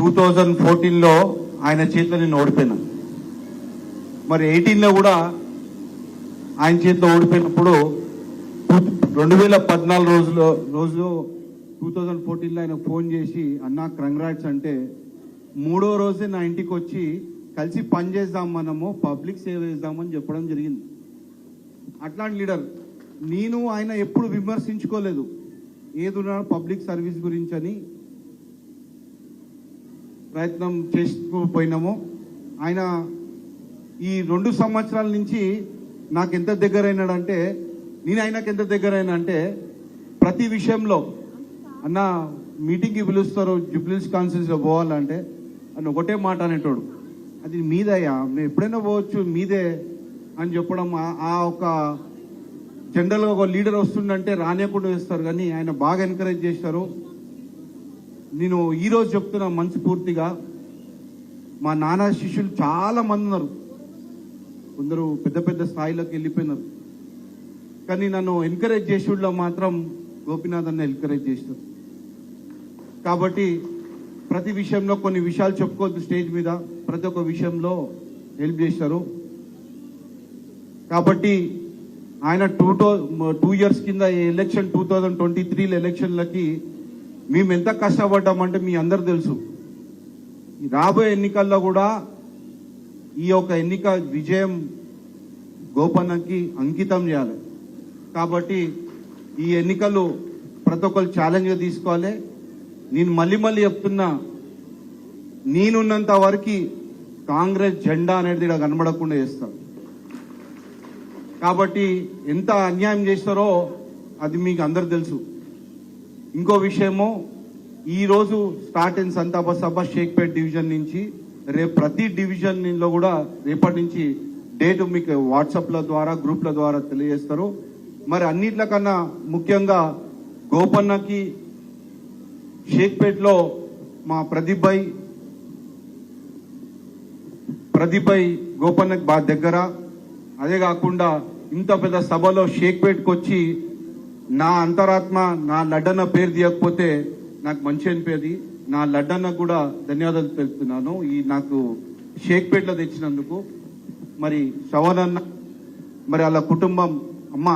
2014లో ఆయన చేతిలో నేను ఓడిపోయినా. మరి 18లో కూడా ఆయన చేతిలో ఓడిపోయినప్పుడు 2014 రోజు 2014లో ఆయన ఫోన్ చేసి అన్నా కంగ్రాట్స్ అంటే 3వ రోజే నా ఇంటికి వచ్చి కలిసి పని చేద్దాం, మనము పబ్లిక్ సేవ చేద్దామని చెప్పడం జరిగింది. అట్లాంటి లీడర్. నేను ఆయన ఎప్పుడు విమర్శించుకోలేదు, ఏదున్నా పబ్లిక్ సర్వీస్ గురించి అని ప్రయత్నం చేసుకుపోయినాము. ఆయన ఈ 2 సంవత్సరాల నుంచి నాకు ఎంత దగ్గర అయినాడంటే, నేను ఆయనకు ఎంత దగ్గర అయినా అంటే, ప్రతి విషయంలో అన్న మీటింగ్కి పిలుస్తారు జూబ్లీహిల్స్ కాన్స్టిట్యూన్సీలో పోవాలంటే అని ఒకటే మాట అనేటోడు, అది మీదయ్యా, మేము ఎప్పుడైనా పోవచ్చు మీదే అని చెప్పడం. ఆ ఒక జనరల్గా ఒక లీడర్ వస్తుందంటే రానియకుండా వేస్తారు, కానీ ఆయన బాగా ఎంకరేజ్ చేస్తారు. నేను ఈరోజు చెప్తున్నా మనస్ఫూర్తిగా, మా నాన్న శిష్యులు చాలా మంది ఉన్నారు, కొందరు పెద్ద పెద్ద స్థాయిలోకి వెళ్ళిపోయినారు, కానీ నన్ను ఎంకరేజ్ చేసేట్లో మాత్రం గోపీనాథ్ అన్న ఎంకరేజ్ చేస్తారు. కాబట్టి ప్రతి విషయంలో కొన్ని విషయాలు చెప్పుకోవద్దు స్టేజ్ మీద, ప్రతి ఒక్క విషయంలో హెల్ప్ చేస్తారు. కాబట్టి ఆయన 2 ఇయర్స్ కింద ఎలక్షన్ 2023 ఎలక్షన్లకి మేము ఎంత కష్టపడ్డామంటే మీ అందరు తెలుసు. రాబోయే ఎన్నికల్లో కూడా ఈ యొక్క ఎన్నిక విజయం గోపన్నకి అంకితం చేయాలి. కాబట్టి ఈ ఎన్నికలు ప్రతి ఒక్కరు ఛాలెంజ్గా తీసుకోవాలి. నేను మళ్ళీ చెప్తున్నా, నేనున్నంత వరకు కాంగ్రెస్ జెండా అనేది ఇక్కడ కనబడకుండా చేస్తాను. కాబట్టి ఎంత అన్యాయం చేస్తారో అది మీకు అందరు తెలుసు. ఇంకో విషయము, ఈరోజు స్టార్ట్ అయిన సంతాప సభ షేక్పేట్ డివిజన్ నుంచి, రేపు ప్రతి డివిజన్లో కూడా రేపటి నుంచి డేట్ మీకు వాట్సాప్ల ద్వారా గ్రూప్ల ద్వారా తెలియజేస్తారు. మరి అన్నిట్లకన్నా ముఖ్యంగా గోపన్నకి షేక్పేట్లో మా ప్రదీప్ భాయ్ గోపన్నకి బాగా దగ్గర. అదే కాకుండా ఇంత పెద్ద సభలో షేక్పేట్కి వచ్చి నా అంతరాత్మ నా లడ్డన్న పేరు తీయకపోతే నాకు మంచి అనిపేది. నా లడ్డన్నకు కూడా ధన్యవాదాలు తెలుపుతున్నాను ఈ నాకు షేక్పేట్లో తెచ్చినందుకు. మరి శ్రవణ్ అన్న, మరి వాళ్ళ కుటుంబం, అమ్మ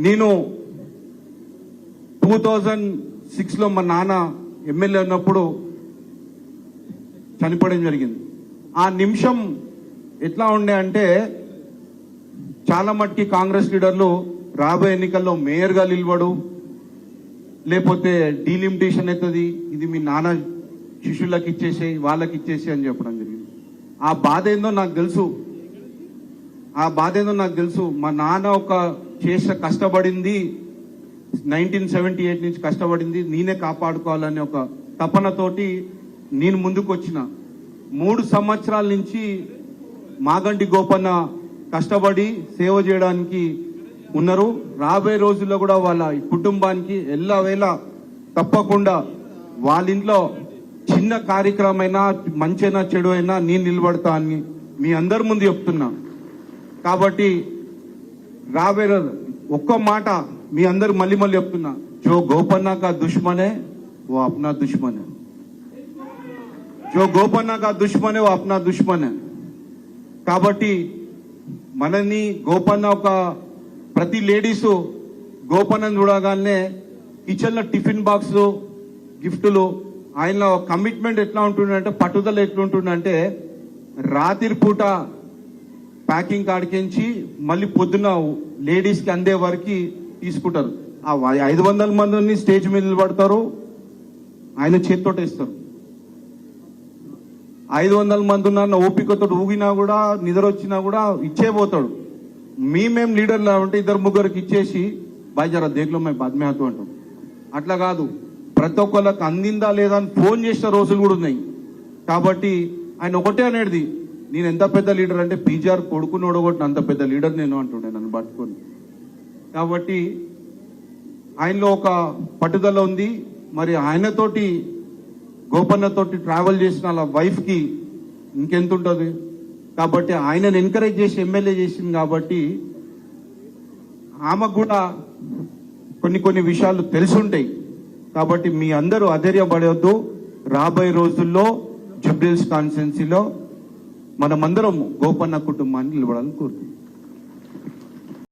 నేను 2006లో మా నాన్న ఎమ్మెల్యే ఉన్నప్పుడు చనిపోవడం జరిగింది. ఆ నిమిషం ఎట్లా ఉండే అంటే, చాలా మట్టుకి కాంగ్రెస్ లీడర్లు రాబోయే ఎన్నికల్లో మేయర్గా నిలబడు, లేకపోతే డీలిమిటేషన్ అవుతుంది, ఇది మీ నాన్న శిష్యులకు ఇచ్చేసి వాళ్ళకి ఇచ్చేసి అని చెప్పడం జరిగింది. ఆ బాధ ఏందో నాకు తెలుసు. మా నాన్న ఒక చేసిన కష్టపడింది 1978 నుంచి కష్టపడింది నేనే కాపాడుకోవాలని ఒక తపనతోటి నేను ముందుకు వచ్చిన. 3 సంవత్సరాల నుంచి మాగంటి గోపన్న కష్టపడి సేవ చేయడానికి ఉన్నారు. రాబోయే రోజుల్లో కూడా వాళ్ళ కుటుంబానికి ఎల్లవేళ తప్పకుండా వాళ్ళ ఇంట్లో చిన్న కార్యక్రమమైనా మంచైనా చెడు అయినా నేను నిలబడతా అని మీ అందరి ముందు చెప్తున్నా. కాబట్టి రాబోయే ఒక్క మాట మీ అందరు మళ్ళీ చెప్తున్నా, జో గోపన్న కా దుష్మనే वो अपना दुश्मन है, जो గోపన్న కా దుష్మనే वो अपना दुश्मन है. కాబట్టి మనని గోపన్న ఒక ప్రతి లేడీసు గోపన్నను చూడగానే కిచెన్లో టిఫిన్ బాక్స్ గిఫ్టులు, ఆయన కమిట్మెంట్ ఎట్లా ఉంటుందంటే, పట్టుదల ఎట్లుంటుందంటే, రాత్రి పూట ప్యాకింగ్ కాడికించి మళ్ళీ పొద్దున లేడీస్కి అందే వరకు తీసుకుంటారు. ఆ 500 మందిని స్టేజ్ మీద నిలబడతారు, ఆయన చేతితో ఇస్తారు. 500 మంది ఉన్న ఓపికతో ఊగినా కూడా నిద్ర వచ్చినా కూడా ఇచ్చేపోతాడు. మేమేం లీడర్లు అంటే 2-3 ఇచ్చేసి బాయ్జరా దేగ్లో మేము బాధ్యత అంటాం. అట్లా కాదు, ప్రతి ఒక్కళ్ళకి అందిందా లేదా అని ఫోన్ చేసిన రోజులు కూడా ఉన్నాయి. కాబట్టి ఆయన ఒకటే అనేది, నేను ఎంత పెద్ద లీడర్ అంటే పీజీఆర్ కొడుకుని ఓడగొట్టిన అంత పెద్ద లీడర్ నేను అంటుండే నన్ను పట్టుకొని. కాబట్టి ఆయనలో ఒక పట్టుదల ఉంది. మరి ఆయనతోటి గోపన్నతోటి ట్రావెల్ చేసిన వాళ్ళ వైఫ్కి ఇంకెంత ఉంటుంది. కాబట్టి ఆయనను ఎంకరేజ్ చేసి ఎమ్మెల్యే చేసింది. కాబట్టి ఆమెకు కూడా కొన్ని విషయాలు తెలుసుంటాయి. కాబట్టి మీ అందరూ అధైర్యపడవద్దు. రాబోయే రోజుల్లో జూబ్లీహిల్స్ కాన్స్టిట్యున్సీలో మనమందరం గోపన్న కుటుంబాన్ని నిలబడాలని కోరుతున్నాం.